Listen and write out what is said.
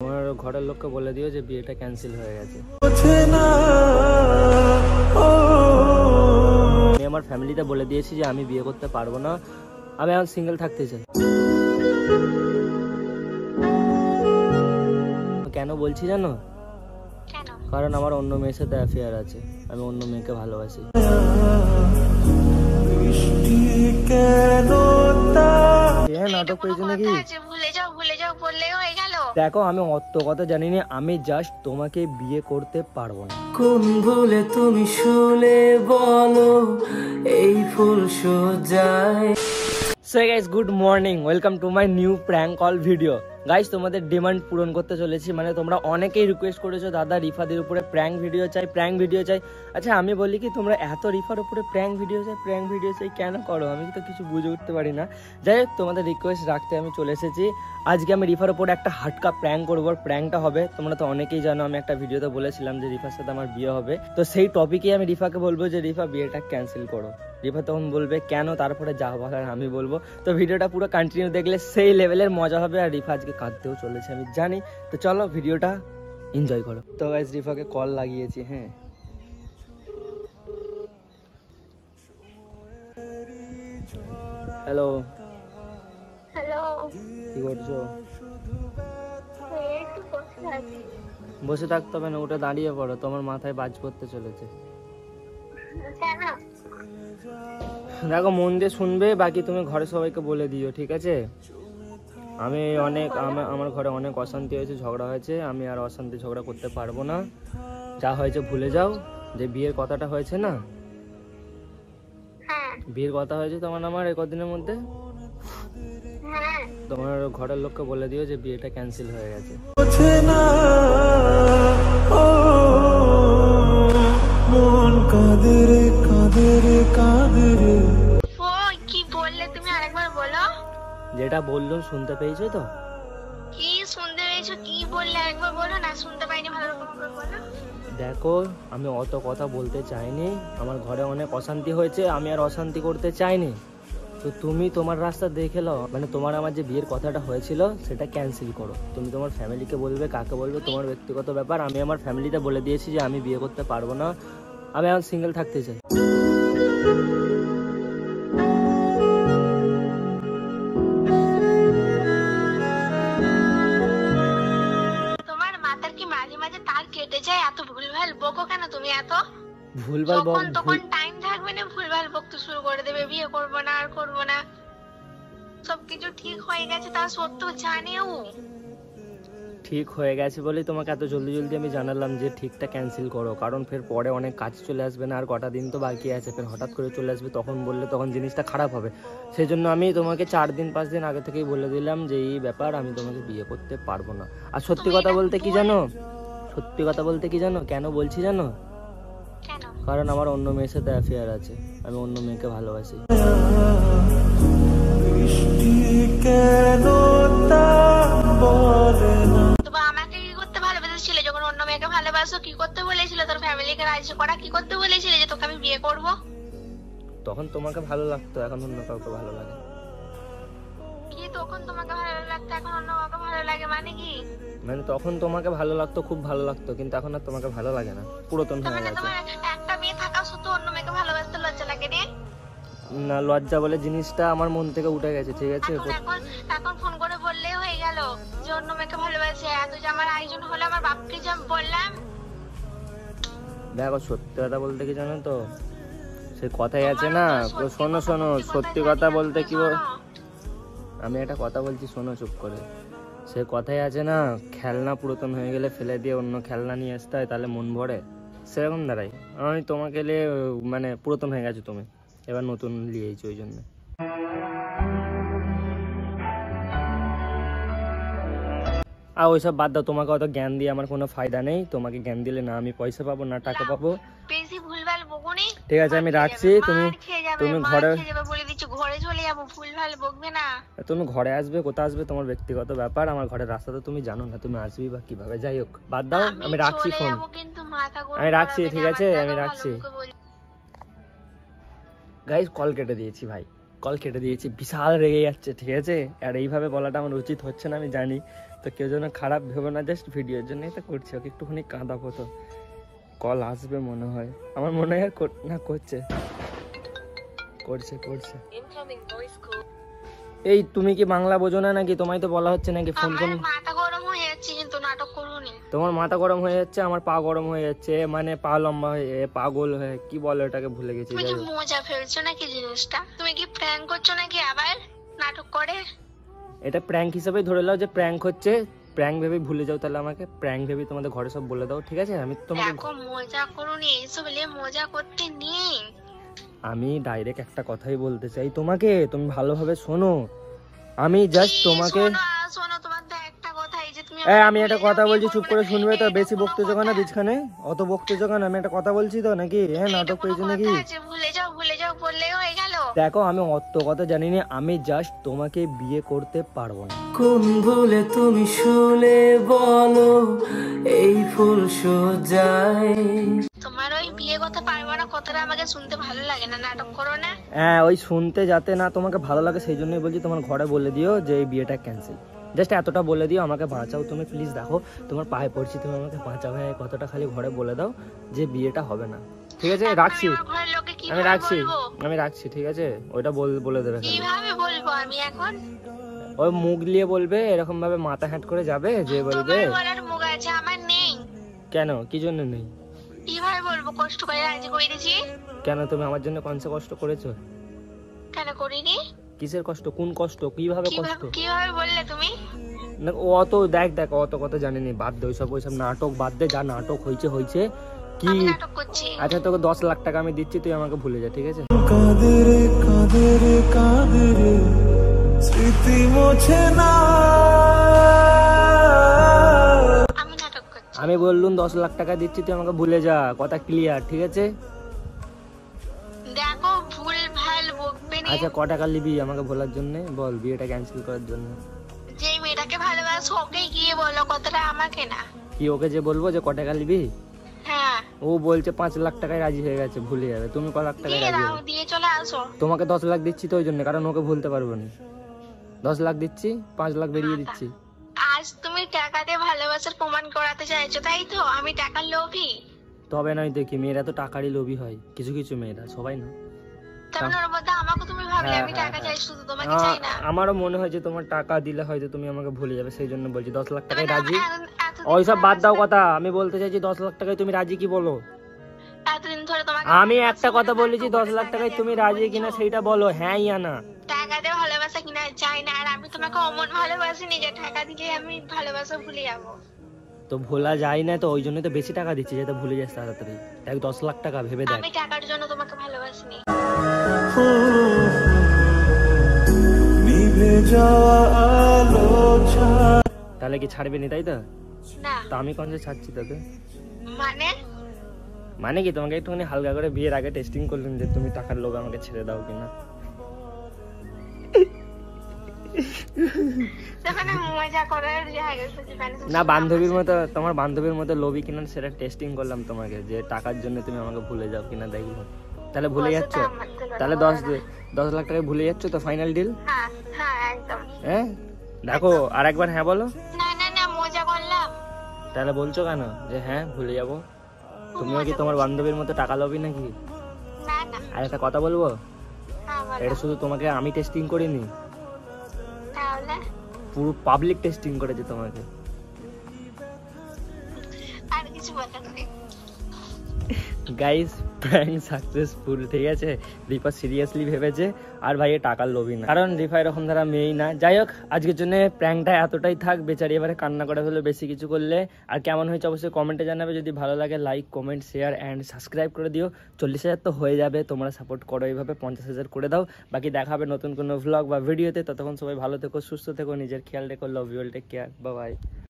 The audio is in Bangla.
তোমার ঘরের লোককে বলে দিও যে বিয়েটা ক্যান্সেল হয়ে গেছে। আমি আমার ফ্যামিলিতে বলে দিয়েছি যে আমি বিয়ে করতে পারবো না, আমি এখন সিঙ্গেল থাকতে চাই। কেন বলছি জানো? কারণ আমার অন্য মেয়ের সাথে অ্যাফেয়ার আছে, আমি অন্য মেয়েকে ভালোবাসি। নাটক পেয়েছো নাকি? দেখো আমি অত কথা জানি না, আমি জাস্ট তোমাকে বিয়ে করতে পারবো না। কোন ভুলে তুমি শুলে বলো এই ফুল সোজায়। So guys, good morning, welcome to my new prank call video. Guys, তোমাদের ডিমান্ড পূরণ করতে চলেছি, মানে তোমরা অনেকেই রিকোয়েস্ট করেছো দাদা রিফাদের উপরে প্র্যাঙ্ক ভিডিও চাই, প্র্যাঙ্ক ভিডিও চাই। আচ্ছা আমি বলি কি, তোমরা এত রিফার উপরে প্র্যাঙ্ক ভিডিও চাই কেন করো? আমি তো কিছু বুঝে উঠতে পারি না। যাই হোক, তোমাদের রিকোয়েস্ট রাখতে আমি চলে এসেছি। আজকে আমি রিফার উপরে একটা হাটকা প্র্যাঙ্ক করবো। প্র্যাঙ্কটা হবে, তোমরা তো অনেকেই জানো, আমি একটা ভিডিওতে বলেছিলাম যে রিফার সাথে আমার বিয়ে হবে। তো সেই টপিকে আমি রিফাকে বলবো যে রিফা বিয়েটা ক্যান্সেল করো। রিফা তখন বলবে কেন, তারপরে যা বলার আমি বলবো। তো ভিডিওটা পুরো কন্টিনিউ দেখলে সেই লেভেলের মজা হবে। আর রিফা আজকে কাঁদতেও চলেছে আমি জানি। তো চলো ভিডিওটা এনজয় করো। তো গাইস, রিফাকে কল লাগিয়েছি। হ্যাঁ, হ্যালো হ্যালো, কি করছো? একটু বসে আছি। বসে থাকতে হবে না, ওটা দাঁড়িয়ে পড়ো, তোমার মাথায় বাজ পড়তে চলেছে। কেন? দেখো, মন দিয়ে শুনবে, বাকি তুমি ঘরে সবাইকে বলে দিও, ঠিক আছে? আমার ঘরে অনেক অশান্তি হয়েছে, ঝগড়া হয়েছে, আমি আর অশান্তি ঝগড়া করতে পারবো না। যা হয়েছে ভুলে যাও। যে বিয়ের কথাটা হয়েছে না, হ্যাঁ বিয়ের কথা হয়েছে তোমার আমার এই কদিনের মধ্যে, হ্যাঁ, তোমার ঘরের লোককে বলে দিও যে বিয়েটা ক্যান্সেল হয়ে গেছে। ওই কি বললে তুমি? আরেকবার বলো। যেটা বললাম শুনতে পেয়েছো তো? কি শুনতে পেয়েছো? কি বললে একবার বলো না, শুনতে পাইনি ভালো রকম করে বলো। দেখো, আমি অত কথা বলতে চাইনি, আমার ঘরে অনেক অশান্তি হয়েছে, আমি আর অশান্তি করতে চাইনি। তো তুমি তোমার রাস্তা দেখে নাও, মানে তোমার আমার যে বিয়ের কথাটা হয়েছিল সেটা ক্যান্সেল করো। তুমি তোমার ফ্যামিলিকে বলবে, কাকে বলবে তোমার ব্যক্তিগত ব্যাপার। আমি আমার ফ্যামিলিতে বলে দিয়েছি যে আমি বিয়ে করতে পারবো না, আমি এখন সিঙ্গেল থাকতে চাই। তোমার মাথার কি মাঝে মাঝে তার কেটে যায়? এত ভুলভাল বকো কেন তুমি? এত ভুলভাল তখন টাইম থাকবে না, ভুলভাল বকতে শুরু করে দেবে, বিয়ে করবো না আর করবো না। সবকিছু ঠিক হয়ে গেছে তা সত্ত্বেও জানেও। ঠিক হয়ে গেছে বলেই তোমাকে এত জলদি জলদি আমি জানালাম যে ঠিকটা ক্যান্সেল করো, কারণ ফের পরে অনেক কাজ চলে আসবে না, আর কটা দিন তো বাকি আছে, ফের হঠাৎ করে চলে আসবে, তখন বললে তখন জিনিসটা খারাপ হবে। সেই জন্য আমি তোমাকে 4-5 দিন আগে থেকেই বলে দিলাম যে এই ব্যাপার, আমি তোমাকে বিয়ে করতে পারবো না। আর সত্যি কথা বলতে কি জানো, কেন বলছি জানো? কেন? কারণ আমার অন্য মেয়ের সাথে অ্যাফেয়ার আছে, আমি অন্য মেয়েকে ভালোবাসি। তবে আমাকে কি করতে ভালোবেসেছিলে? যখন অন্য মেয়েকে ভালোবাসো, কি করতে বলেছিল? তোর ফ্যামিলিকে রাজি করা কি করতে বলেছিলে যে তোকে আমি বিয়ে করব? তখন তোমাকে ভালো লাগতো, এখন অন্য কাউকে ভালো লাগে। কি তখন তোমাকে ভালো লাগতো, এখন অন্য কাউকে ভালো লাগে মানে কি? মানে তখন তোমাকে ভালো লাগতো, খুব ভালো লাগতো, কিন্তু এখন আর তোমাকে ভালো লাগে না, পুরাতন হয়ে গেছে। তোমার একটা মেয়ে থাকা সত্ত্বেও অন্য মেয়েকে ভালোবাসতে লজ্জা লাগে রে? না, লজ্জা বলে জিনিসটা আমার মন থেকে উঠে গেছে, ঠিক আছে? এখন ফোন করে বললেই হয়ে গেল যে অন্য মেয়েকে ভালোবাসে। এত যে আমার আয়োজন হলো, আমার বাপকে যে আমি বললাম। দেখো, সত্যি কথা বলতে কি জানো তো, সে কথাই আছে না, শোনো সত্যি কথা বলতে কি আমি একটা কথা বলছি, শোনো চুপ করে। সে কথাই আছে না, খেলনা পুরাতন হয়ে গেলে ফেলে দিয়ে অন্য খেলনা নিয়ে আসতে হয়, তাহলে মন ভরে। সেরকম দাঁড়াই, আমি তোমাকে নিয়ে মানে পুরাতন হয়ে গেছো তুমি, এবার নতুন নিয়েছি, ওই জন্য। আর ওইসব বাদ দাও, তোমাকে অত জ্ঞান দিয়ে আমার কোনো ফায়দা নেই। তোমাকে জ্ঞান দিলে না আমি পয়সা পাবো না টাকা পাবো। বেশি ভুলভাল বকুনি। ঠিক আছে, আমি রাখছি। তুমি ঘরে বলে দিচ্ছি, ঘরে চলে যাবো, ভুলভাল বকবে না। তুমি ঘরে আসবে, কোথা আসবে তোমার ব্যক্তিগত ব্যাপার। আমার ঘরের রাস্তা তো তুমি জানো না, তুমি আসবি বা কিভাবে। যাই হোক, বাদ দাও, আমি রাখছি ফোন। আমি রাখছি, ঠিক আছে, আমি রাখছি। গাইস, কল কেটে দিয়েছি ভাই, কল কেটে দিয়েছি। বিশাল রেগে যাচ্ছে, ঠিক আছে? আর এইভাবে বলাটা আমার উচিত হচ্ছে না, আমি জানি, তো কেউ যেন খারাপ ভেবো না, জাস্ট ভিডিওর জন্যই তো করছি। ওকে একটুখানি কাঁদাবো, তো কল আসবে মনে হয়, আমার মনে হয়। না করছে করছে করছে। এই তুমি কি বাংলা বোঝো না নাকি? তোমায় তো বলা হচ্ছে নাকি ফোন ফোন। মাথা গরম হয়ে যাচ্ছে, কিন্তু নাটক করুনি। তোমার মাথা গরম হয়ে যাচ্ছে, আমার পা গরম হয়ে যাচ্ছে, মানে পা লম্বা হয়ে পাগল হয়ে কি বলে ওটাকে, ভুলে গেছি। তুমি কি মজা ফেলছো নাকি জিনিসটা? তুমি কি প্র্যাঙ্ক করছো নাকি আবার নাটক করে? এটা প্র্যাঙ্ক হিসেবে ধরে নাও যে প্র্যাঙ্ক হচ্ছে। প্র্যাঙ্ক ভেবে ভুলে যাও তাহলে আমাকে, প্র্যাঙ্ক ভেবে তোমাদের ঘরে সব বলে দাও, ঠিক আছে? আমি তোমাকে দেখো মজা করুনি, এইসব মজা করতে নেই। আমি ডাইরেক্ট একটা কথাই বলতে চাই তোমাকে, তুমি ভালোভাবে শোনো। আমি জাস্ট তোমাকে শোনো, তোমার তো একটা কথাই যে তুমি আমি একটা কথা বলছি, চুপ করে শুনবে তো? বেশি বকতে জোগা না বিছখানে, অত বকতে জোগা না। আমি একটা কথা বলছি তো, নাকি নাটক পেয়েছো নাকি? ভুলে যাও বললেই হয়ে গেল। দেখো আমি অত কথা জানি না, আমি জাস্ট তোমাকে বিয়ে করতে পারবো না। কোন ভুলে তুমি শুলে বলো এই ফুল সোজায়। তোমার ওই বিয়ে কথা পারবো না কথাটা আমাকে শুনতে ভালো লাগে না, নাটক করো না। ওই শুনতে যাতে না তোমাকে ভালো লাগে সেই জন্যই বলছি, তোমার ঘরে বলে দিও যে এই বিয়েটা ক্যান্সেল। জাস্ট এতটা বলে দিও, আমাকে বাঁচাও তুমি প্লিজ। দেখো তোমার পায়ে পড়ছি, তুমি আমাকে বাঁচাও। কতটা খালি ঘরে বলে দাও যে বিয়েটা হবে না, ঠিক আছে? রাখছি, আমি রাখছি, ঠিক আছে? ওইটা বলে দেবে। কিভাবে বলবো আমি এখন? ওই মুখ দিয়ে বলবে, এরকম ভাবে মাথা হ্যাট করে যাবে, যে বলবে। বলার মুখ আছে, আমার নেই। কেন, কি জন্য নেই? কিভাবে বলবো? কষ্ট করে রাজি করে দিয়েছি। কেন, তুমি আমার জন্য কনসে কষ্ট করেছো? কেন করিনি? কিসের কষ্ট, কোন কষ্ট, কিভাবে কষ্ট? কিভাবে বললে তুমি? না অত দেখ অত কথা জানিনি, বাদ দে ওইসব নাটক, বাদ দে। যা নাটক হয়েছে কি। আচ্ছা তোকে 10 লাখ টাকা আমি দিচ্ছি, তুই আমাকে ভুলে যা, ঠিক আছে? স্মৃতি মোছে না। আমি বললুম 10 লাখ টাকা দিচ্ছি, তুই আমাকে ভুলে যা, কথা ক্লিয়ার, ঠিক আছে? দেখো ভুল ভাল বকবে না। আচ্ছা ক টাকা নিবি আমাকে ভোলার জন্য বল, বিয়েটা ক্যান্সেল করার জন্য? যে মেয়েটাকে ভালোবাসো ওকে গিয়ে বলো কথাটা, আমাকে না। কি ওকে যে বলবো যে ক টাকা নিবি? হ্যাঁ। ও বলছে 5 লাখ টাকায় রাজি হয়ে গেছে, ভুলে যাবে। তুমি ক লাখ টাকায় রাজি হবে? দিয়ে চলে আসো। তোমাকে 10 লাখ দিচ্ছি তো ওই জন্য, কারণ ওকে ভুলতে পারবো না। 10 লাখ দিচ্ছি, 5 লাখ বেরিয়ে দিচ্ছি। আজ তুমি টাকা দিয়ে ভালোবাসার প্রমাণ করাতে চাইছো, তাই তো? আমি টাকার লোভী? তবে নয় দেখি, মেয়েরা তো টাকারই লোভী হয়, কিছু কিছু মেয়েরা, সবাই না। আমারও মনে হয় যে তোমার টাকা দিলে হয়তো তুমি আমাকে ভুলে যাবে, সেই জন্য বলছি 10 লাখ টাকায় রাজি। ওইসব বাদ দাও কথা, আমি বলতে চাইছি 10 লাখ টাকায় তুমি রাজি কি বলো? আমি একটা কথা বলেছি, 10 লাখ টাকায় তুমি রাজি কিনা সেইটা বলো, হ্যাঁ ইয়া না। টাকা দিয়ে ভালোবাসা কিনা যায় না, আর আমি তোমাকে অমন ভালোবাসিনি যে টাকা দিলে আমি ভালোবাসা ভুলে যাবো। তো ভোলা যায় না, তো ওই জন্য তো বেশি টাকা দিচ্ছি যাতে ভুলে যাস তাড়াতাড়ি। দেখ 10 লাখ টাকা ভেবে দেখ। আমি টাকার জন্য তোমাকে ভালোবাসিনি। তাহলে কি ছাড়বে নি, তাই তো? না। তো আমি কোন যে ছাড়ছি তোকে? মানে কি তোমাকে একটুখানি হালকা করে বিয়ের আগে টেস্টিং করলেন যে তুমি টাকার লোভে আমাকে ছেড়ে দাও কিনা। না বান্ধবীর মতো, তোমার বান্ধবীর মতো লোভী কিনা সেটা টেস্টিং করলাম তোমাকে, যে টাকার জন্য তুমি আমাকে ভুলে যাও কিনা দেখবো। তাহলে ভুলে যাচ্ছ? তাহলে 10 লাখ টাকা ভুলে যাচ্ছ তো? Final deal? হ্যাঁ দেখো আর একবার হ্যাঁ বলো। তাহলে বলছো কেন যে হ্যাঁ ভুলে যাবো? তুমিও কি তোমার বান্ধবীর মতো টাকা লোভী নাকি? আর একটা কথা বলবো, এটা শুধু তোমাকে আমি টেস্টিং করিনি, পুরো পাবলিক টেস্টিং করেছে তোমাকে। আর কিছু বলার নেই। গাইস প্র্যাঙ্ক সাকসেসফুল, ঠিক আছে? রিফা সিরিয়াসলি ভেবেছে, আর ভাই টাকার লোভী না, কারণ রিফা এরকম ধারা মেয়েই না। যাই হোক আজকের জন্য প্র্যাঙ্কটা এতটাই থাক, বেচারি এবারে কান্না করে ফেলে বেশি কিছু করলে। আর কেমন হয়েছে অবশ্যই কমেন্টে জানাবে, যদি ভালো লাগে like comment share and subscribe করে দিও। 40,000 তো হয়ে যাবে, তোমরা সাপোর্ট করো এইভাবে, 50,000 করে দাও। বাকি দেখা হবে নতুন কোনো ভ্লগ বা ভিডিওতে, ততক্ষণ সবাই ভালো থেকো, সুস্থ থেকো, নিজের খেয়াল রেখো। Love you all, take care, bye by.